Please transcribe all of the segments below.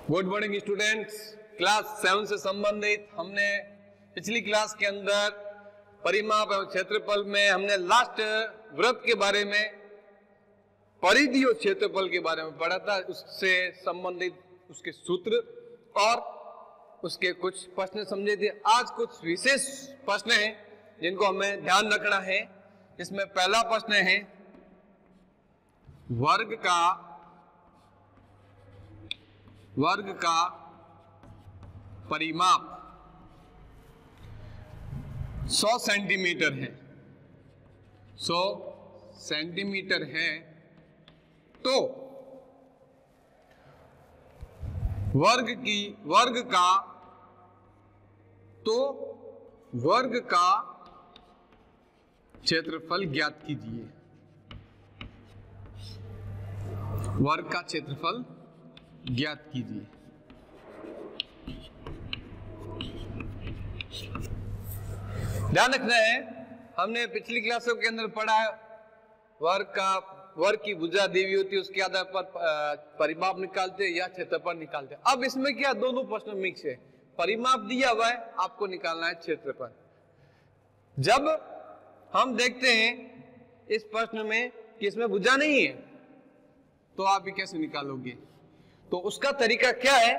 Good morning students. Class 7 से संबंधित हमने पिछली क्लास के अंदर परिमाप एवं क्षेत्रफल में हमने लास्ट वृत्त के बारे में, परिधि और क्षेत्रफल के बारे में पढ़ा था। उससे संबंधित उसके सूत्र और उसके कुछ प्रश्न समझे थे। आज कुछ विशेष प्रश्न हैं जिनको हमें ध्यान रखना है। इसमें पहला प्रश्न है वर्ग का परिमाप 100 सेंटीमीटर है। 100 सेंटीमीटर है तो वर्ग का क्षेत्रफल ज्ञात कीजिए। वर्ग का क्षेत्रफल ज्ञात कीजिए। ध्यान रखना है, हमने पिछली क्लासों के अंदर पढ़ा है वर्ग की भुजा दी हुई होती है, उसके आधार पर परिमाप निकालते हैं या क्षेत्रफल निकालते हैं। अब इसमें क्या दोनों प्रश्न मिक्स है। परिमाप दिया हुआ है, आपको निकालना है क्षेत्रफल। जब हम देखते हैं इस प्रश्न में कि इसमें भुजा नहीं है तो आप ये कैसे निकालोगे, तो उसका तरीका क्या है,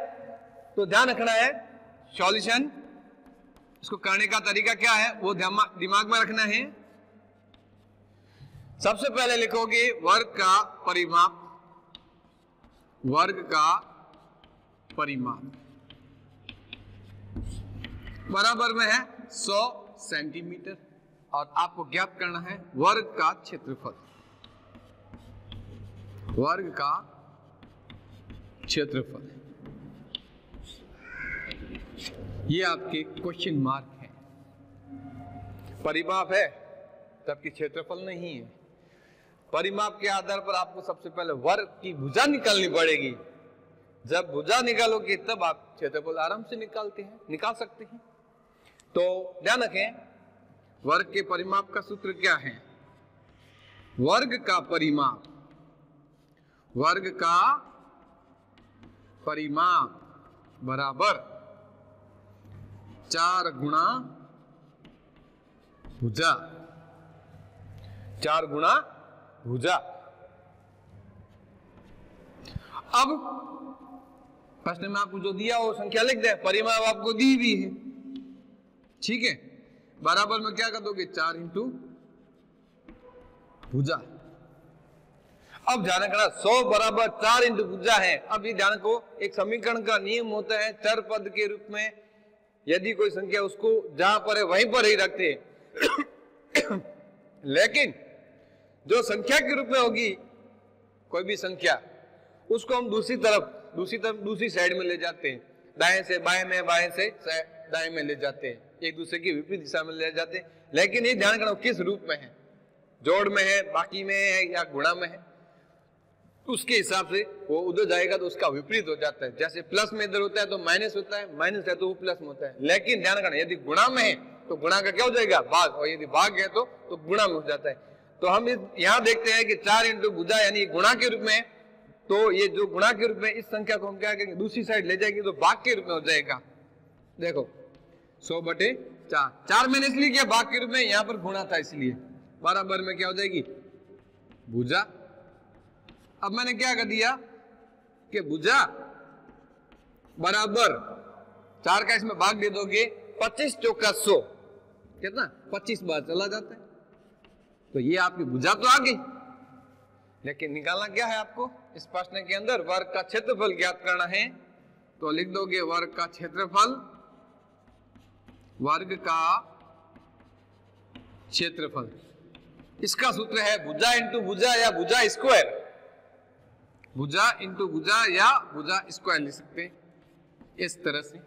तो ध्यान रखना है। सॉल्यूशन इसको करने का तरीका क्या है वो दिमाग में रखना है। सबसे पहले लिखोगे वर्ग का परिमाप बराबर में है 100 सेंटीमीटर और आपको ज्ञात करना है वर्ग का क्षेत्रफल। वर्ग का क्षेत्रफल ये आपके क्वेश्चन मार्क है। परिमाप है जबकि क्षेत्रफल नहीं है। परिमाप के आधार पर आपको सबसे पहले वर्ग की भुजा निकालनी पड़ेगी। जब भुजा निकालोगे तब आप क्षेत्रफल आराम से निकाल सकते हैं। तो ध्यान रखें, वर्ग के परिमाप का सूत्र क्या है। वर्ग का परिमाप बराबर 4 गुणा भुजा। 4 गुणा भुजा। अब प्रश्न में आपको जो दिया वो संख्या लिख दे। परिमाप आपको दी भी है, ठीक है। बराबर में क्या कर दोगे 4 इंटू भुजा। अब ध्यान रखना 100 बराबर 4 इंटू भुजा है। अब ये ध्यान को, एक समीकरण का नियम होता है चर पद के रूप में यदि कोई संख्या उसको जहां पर है वहीं पर ही रखते हैं। लेकिन जो संख्या के रूप में होगी कोई भी संख्या, उसको हम दूसरी साइड में ले जाते हैं। दाएं से बाएं में, बाएं से दाएं में ले जाते हैं, एक दूसरे की विपरीत दिशा में ले जाते हैं। लेकिन ये ध्यान रखना किस रूप में है, जोड़ में है, बाकी में है या गुणा में है, उसके हिसाब से वो उधर जाएगा तो उसका विपरीत हो जाता है। जैसे प्लस में इधर होता है तो माइनस होता है, माइनस है तो वो प्लस में होता है। लेकिन ध्यान रखना यदि गुणा में है तो गुणा का क्या हो जाएगा भाग, और यदि भाग है तो गुणा में हो जाता है। तो हम यहाँ देखते हैं कि 4 इंटू भुजा यानी गुणा के रूप में, तो ये जो गुणा के रूप में इस संख्या को हम क्या करेंगे दूसरी साइड ले जाएंगे तो भाग के रूप में हो जाएगा। देखो 100/4, 4 मैंने इसलिए किया भाग के रूप में, यहाँ पर गुणा था इसलिए। बराबर में क्या हो जाएगी भुजा। अब मैंने क्या कर दिया कि भुजा बराबर 4 का इसमें भाग दे दोगे, 25 चौका 100 कितना 25 बार चला जाता है। तो ये आपकी भुजा तो आ गई, लेकिन निकालना क्या है आपको इस प्रश्न के अंदर, वर्ग का क्षेत्रफल ज्ञात करना है। तो लिख दोगे वर्ग का क्षेत्रफल, वर्ग का क्षेत्रफल। इसका सूत्र है भुजा इंटू भुजा या भुजा स्क्वायर। भुजा इंटू भुजा या भुजा स्क्वायर लिख सकते हैं इस तरह से।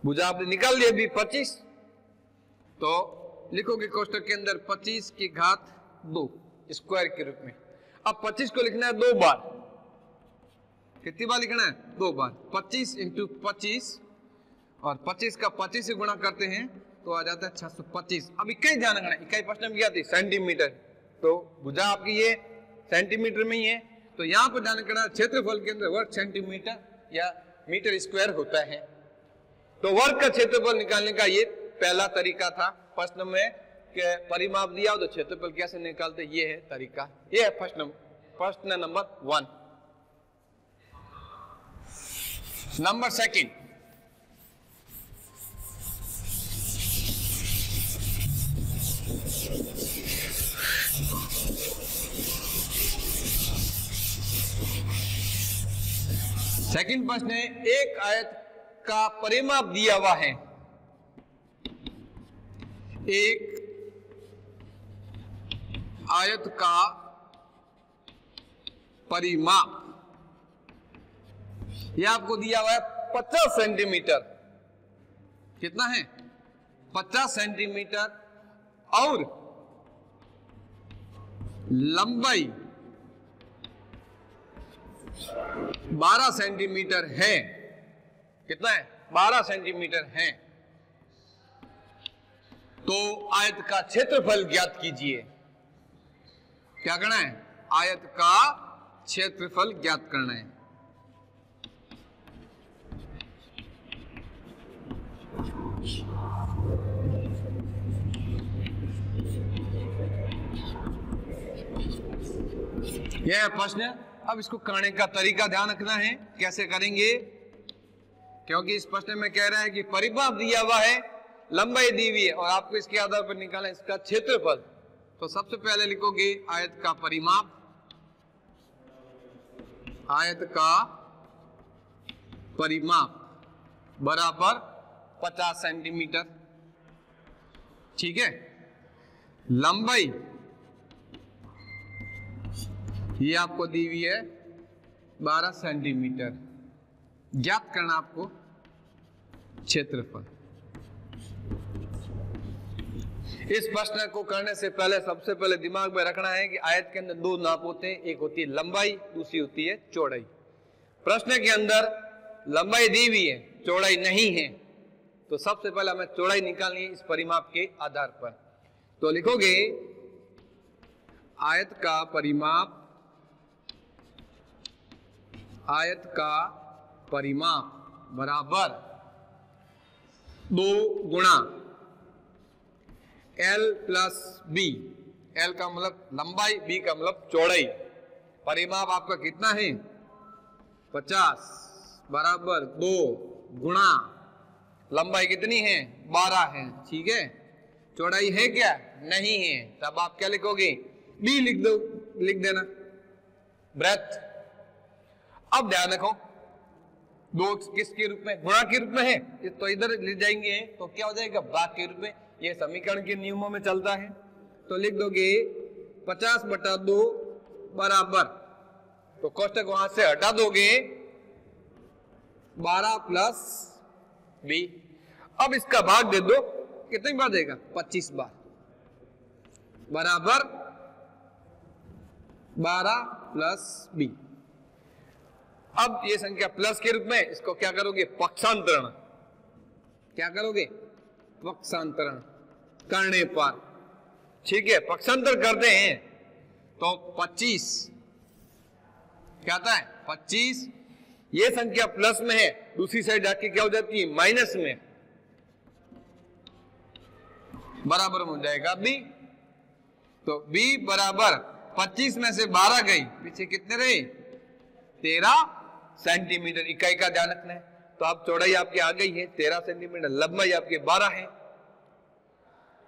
भुजा आपने निकाल लिया अभी 25, तो लिखोगे कोष्टक के अंदर 25 की घात 2 स्क्वायर के रूप में। अब 25 को लिखना है 2 बार। कितनी बार लिखना है 2 बार। 25 इंटू 25 और 25 का 25 से गुणा करते हैं तो आ जाता है 625। अब इकाई ध्यान रखना, इकाई प्रश्न में क्या थी सेंटीमीटर, तो भुजा आपकी ये सेंटीमीटर में ही है, तो यहाँ पर ध्यान रखना क्षेत्रफल के अंदर वर्ग सेंटीमीटर या मीटर स्क्वायर होता है। तो वर्ग का क्षेत्रफल निकालने का ये पहला तरीका था। प्रश्न में परिमाप दिया हो तो क्षेत्रफल कैसे निकालते, ये है तरीका। ये है प्रश्न नंबर 1। नंबर 2, सेकंड प्रश्न है, एक आयत का परिमाप दिया हुआ है। एक आयत का परिमाप यह आपको दिया हुआ है 50 सेंटीमीटर। कितना है? 50 सेंटीमीटर और लंबाई 12 सेंटीमीटर है। कितना है? 12 सेंटीमीटर है। तो आयत का क्षेत्रफल ज्ञात कीजिए। क्या करना है? आयत का क्षेत्रफल ज्ञात करना है। यह प्रश्न। अब इसको करने का तरीका ध्यान रखना है, कैसे करेंगे, क्योंकि इस प्रश्न में कह रहा है कि परिमाप दिया हुआ है, लंबाई दी हुई है और आपको इसके आधार पर निकालना इसका क्षेत्रफल। तो सबसे पहले लिखोगे आयत का परिमाप, आयत का परिमाप बराबर 50 सेंटीमीटर। ठीक है। लंबाई ये आपको दी हुई है 12 सेंटीमीटर। ज्ञात करना आपको क्षेत्रफल। इस प्रश्न को करने से पहले सबसे पहले दिमाग में रखना है कि आयत के अंदर दो नाप होते हैं, एक होती है लंबाई, दूसरी होती है चौड़ाई। प्रश्न के अंदर लंबाई दी हुई है, चौड़ाई नहीं है, तो सबसे पहले हमें चौड़ाई निकालनी है इस परिमाप के आधार पर। तो लिखोगे आयत का परिमाप, आयत का परिमाप बराबर 2 गुणा L प्लस B। L का मतलब लंबाई, B का मतलब चौड़ाई। परिमाप आपका कितना है? 50 बराबर 2 गुणा लंबाई कितनी है? 12 है। ठीक है। चौड़ाई है क्या? नहीं है। तब आप क्या लिखोगे? B लिख देना, ब्रेथ। अब ध्यान रखो, दो किसके रूप में? गुणा के रूप में है, तो इधर ले जाएंगे तो क्या हो जाएगा? भाग के रूप में। ये समीकरण के नियमों में चलता है। तो लिख दोगे 50/2 बराबर, तो कोष्टक वहां से हटा दोगे 12 प्लस B। अब इसका भाग दे दो, कितनी बार देगा? 25 बार बराबर 12 प्लस B। अब ये संख्या प्लस के रूप में, इसको क्या करोगे? पक्षांतरण। क्या करोगे? पक्षांतरण करने पर। ठीक है। पक्षांतर करते हैं तो 25 क्या आता है? 25। ये संख्या प्लस में है, दूसरी साइड जाके क्या हो जाती है? माइनस में। बराबर हो जाएगा B। तो B बराबर 25 में से 12 गई, पीछे कितने रहे? 13 सेंटीमीटर। इकाई का ध्यान रखना है। तो आप चौड़ाई आपकी आ गई है 13 सेंटीमीटर, लंबाई आपकी 12 है।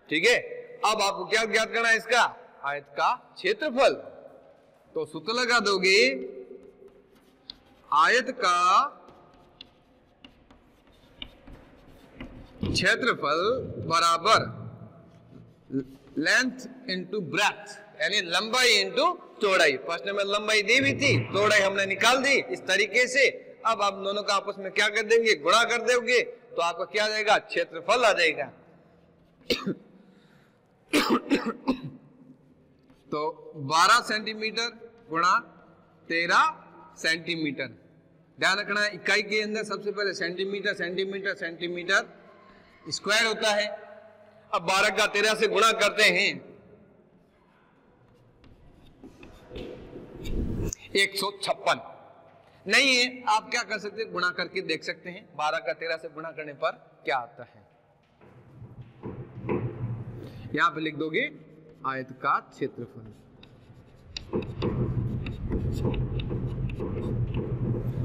ठीक है। अब आपको क्या ज्ञात करना है? इसका आयत का क्षेत्रफल। तो सूत्र लगा दोगे, आयत का क्षेत्रफल बराबर लेंथ इंटू ब्रेथ, यानी लंबाई इंटू चौड़ाई। प्रश्न में लंबाई दी हुई थी, चौड़ाई हमने निकाल दी इस तरीके से। अब आप दोनों का आपस में क्या कर देंगे? गुणा कर दोगे, तो आपका क्या आ जाएगा? क्षेत्रफल आ जाएगा। तो 12 सेंटीमीटर गुणा 13 सेंटीमीटर। ध्यान रखना है, इकाई के अंदर सबसे पहले सेंटीमीटर सेंटीमीटर सेंटीमीटर स्क्वायर होता है। अब 12 का 13 से गुणा करते हैं, 156। नहीं है, आप क्या कर सकते हैं, गुणा करके देख सकते हैं। 12 का 13 से गुणा करने पर क्या आता है, यहां पे लिख दोगे आयत का क्षेत्रफल।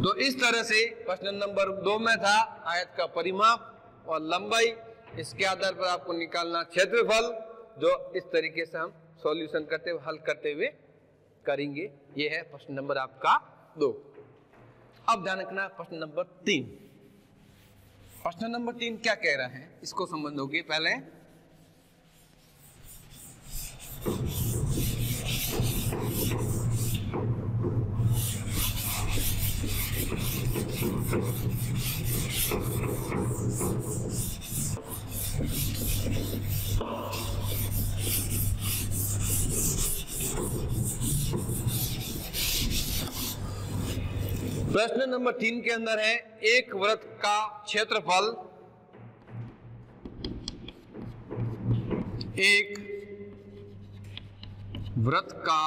तो इस तरह से प्रश्न नंबर 2 में था आयत का परिमाप और लंबाई, इसके आधार पर आपको निकालना क्षेत्रफल, जो इस तरीके से हम सॉल्यूशन करते हुए हल करते हुए करेंगे। ये है प्रश्न नंबर आपका 2। अब ध्यान रखना प्रश्न नंबर 3। प्रश्न नंबर 3 क्या कह रहा है, इसको समझोगे पहले। प्रश्न नंबर 3 के अंदर है एक वृत्त का क्षेत्रफल, एक वृत्त का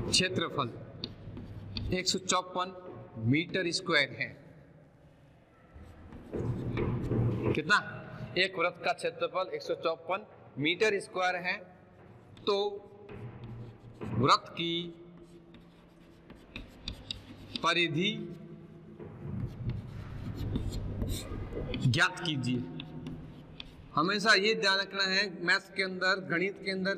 क्षेत्रफल 154 मीटर स्क्वायर है। कितना? एक वृत्त का क्षेत्रफल 154 मीटर स्क्वायर है। तो वृत्त की परिधि ज्ञात कीजिए। हमेशा ये ध्यान रखना है, मैथ्स के अंदर, गणित के अंदर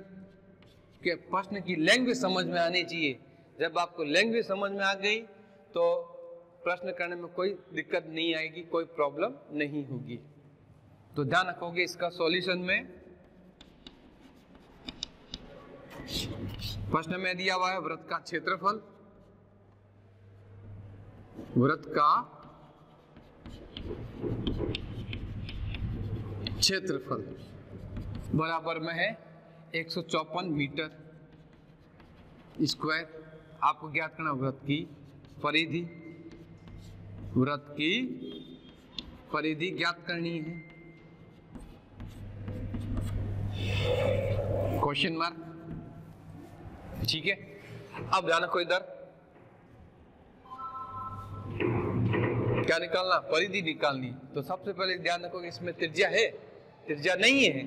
के प्रश्न की लैंग्वेज समझ में आनी चाहिए। जब आपको लैंग्वेज समझ में आ गई तो प्रश्न करने में कोई दिक्कत नहीं आएगी, कोई प्रॉब्लम नहीं होगी। तो ध्यान रखोगे इसका सॉल्यूशन में। प्रश्न में दिया हुआ है वृत्त का क्षेत्रफल, वृत्त का क्षेत्रफल बराबर में है 154 मीटर स्क्वायर। आपको ज्ञात करना वृत्त की परिधि, वृत्त की परिधि ज्ञात करनी है। क्वेश्चन मार्क, ठीक है। अब ध्यान रखो, इधर क्या निकालना, परिधि निकालनी। तो सबसे पहले ध्यान रखो इसमें त्रिज्या है, त्रिज्या नहीं है।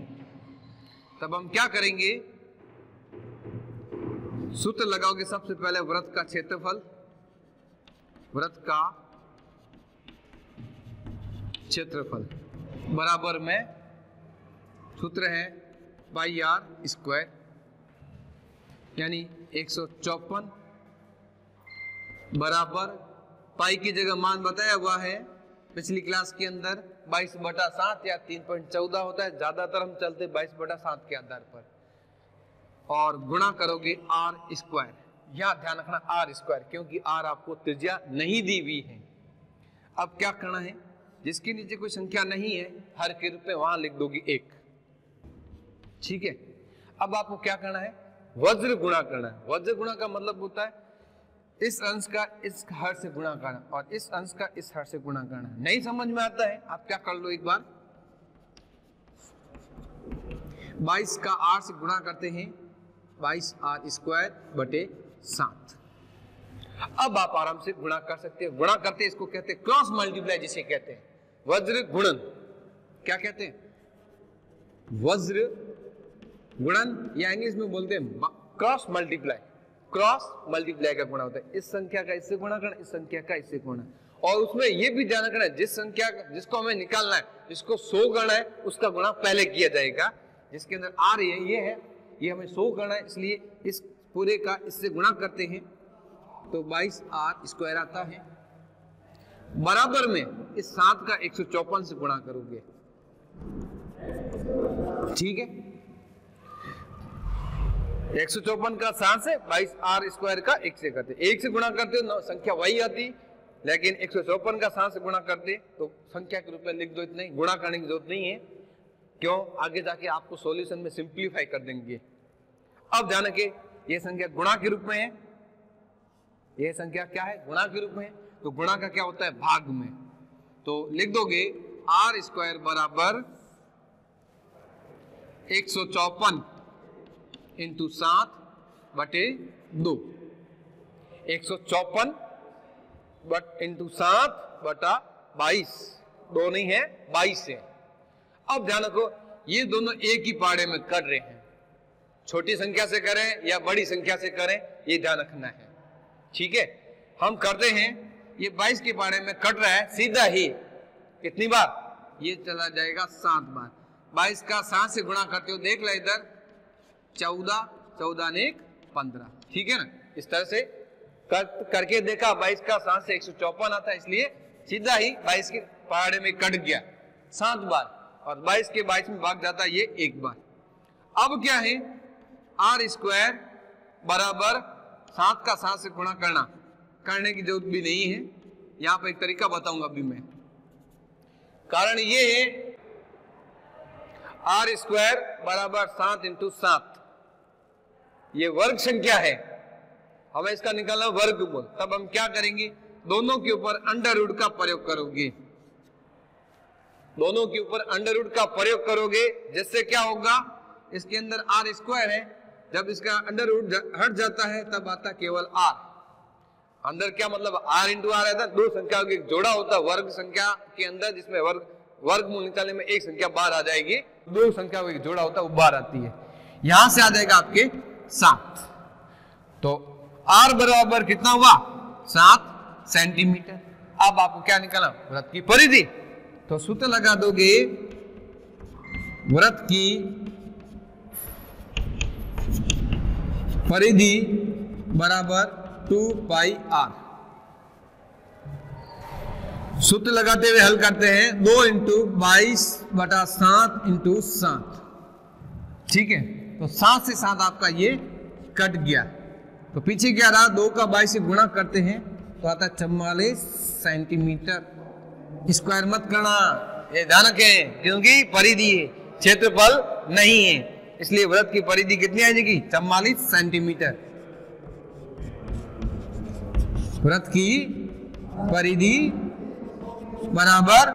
तब हम क्या करेंगे, सूत्र लगाओगे सबसे पहले वृत्त का क्षेत्रफल, वृत्त का क्षेत्रफल बराबर में सूत्र है पाई आर स्क्वायर, यानी 154 बराबर पाई की जगह मान बताया हुआ है पिछली क्लास के अंदर 22/7 या 3.14 होता है। ज्यादातर हम चलते 22/7 के आधार पर, और गुणा करोगे आर स्क्वायर। यहां ध्यान रखना आर स्क्वायर, क्योंकि आर आपको त्रिज्या नहीं दी हुई है। अब क्या करना है, जिसके नीचे कोई संख्या नहीं है हर के रूप में वहां लिख दोगे 1, ठीक है। अब आपको क्या करना है, वज्र गुणा करना है। वज्र गुणा का मतलब होता है इस अंश का इस हर से गुणा करना और इस अंश का इस हर से गुणा करना। नहीं समझ में आता है, आप क्या कर लो, एक बार 22 का r से गुणा करते हैं, 22r स्क्वायर बटे 7। अब आप आराम से गुणा कर सकते हैं। गुणा करते हैं, इसको कहते हैं क्रॉस मल्टीप्लाई, जिसे कहते हैं वज्र गुणन। क्या कहते हैं, वज्र गुणन, या इंग्लिश में बोलते हैं क्रॉस मल्टीप्लाई। क्रॉस मल्टीप्लाई का गुणा होता है इस संख्या का इससे गुणा करना, इस संख्या का इससे गुणा। और उसमें यह भी ध्यान रखना है, जिस संख्या जिसको हमें निकालना है, जिसको 100 करना है, उसका गुणा पहले किया जाएगा। जिसके अंदर आ रही है, ये है, ये हमें 100 करना है, इसलिए इस पूरे का इससे गुणा करते हैं तो 22r स्क्वायर आता है। बराबर में इस 7 का 154 से गुणा करोगे, ठीक है। 154 का 7 से 22r स्क्वायर का 1 से करते, 1 से गुणा करते हो संख्या वही आती, लेकिन 154 का 7 से गुणा करते तो संख्या के रूप में लिख दो। इतना ही, गुणा करने की जरूरत नहीं है, क्यों, आगे जाके आपको सॉल्यूशन में सिंप्लीफाई कर देंगे। अब ध्यान रखिए, यह संख्या गुणा के रूप में है, यह संख्या क्या है, गुणा के रूप में है। तो गुणा का क्या होता है, भाग में। तो लिख दोगे r स्क्वायर बराबर 154 इंटू 7 बटे 2, 154 इंटू 7 बटा 22, 2 नहीं है 22 है। अब ध्यान रखो ये दोनों एक ही पाड़े में कट रहे हैं, छोटी संख्या से करें या बड़ी संख्या से करें ये ध्यान रखना है, ठीक है। हम करते हैं, ये 22 के पाड़े में कट रहा है, सीधा ही कितनी बार, ये चला जाएगा 7 बार। 22 का 7 से गुणा करते हो, देख लो इधर 14, 14 ने 15, ठीक है ना। इस तरह से करके देखा, 22 का 7 से 154 आता है, इसलिए सीधा ही 22 के पहाड़े में कट गया 7 बार, और 22 के 22 में भाग जाता है ये 1 बार। अब क्या है, आर स्क्वायर बराबर 7 का 7 से गुणा करने की जरूरत भी नहीं है, यहां पर एक तरीका बताऊंगा अभी मैं। कारण ये है आर स्क्वायर बराबर 7 इंटू 7, ये वर्ग संख्या है, हमें इसका निकालना वर्गमूल। तब हम क्या करेंगे, दोनों के ऊपर अंडर रूट का प्रयोग करोगे, दोनों के ऊपर अंडर रूट का प्रयोग करोगे, जिससे क्या होगा, इसके अंदर आर स्क्वायर है, जब इसका अंडर रूट हट जाता है तब आता केवल आर। अंदर क्या मतलब, आर इंटू आर रहता है, दो संख्याओं का एक जोड़ा होता है वर्ग संख्या के अंदर, जिसमें वर्गमूल निकालने में एक संख्या बाहर आ जाएगी, दो संख्याओं का एक जोड़ा होता है वो बाहर आती है, यहां से आ जाएगा आपके 7। तो आर बराबर कितना हुआ, 7 सेंटीमीटर। अब आपको क्या निकालना, वृत्त की परिधि, तो सूत्र लगा दोगे, वृत्त की परिधि बराबर 2 पाई आर। सूत्र लगाते हुए हल करते हैं, 2 इंटू 22 बटा 7 इंटू 7, ठीक है। तो 7 से 7 आपका ये कट गया, तो पीछे क्या रहा, 2 का 22 से गुणा करते हैं तो आता 44 सेंटीमीटर। स्क्वायर मत करना, ये ध्यान रखें, क्योंकि परिधि है, क्षेत्रफल नहीं है, इसलिए वृत्त की परिधि कितनी आ जाएगी, 44 सेंटीमीटर। वृत्त की परिधि बराबर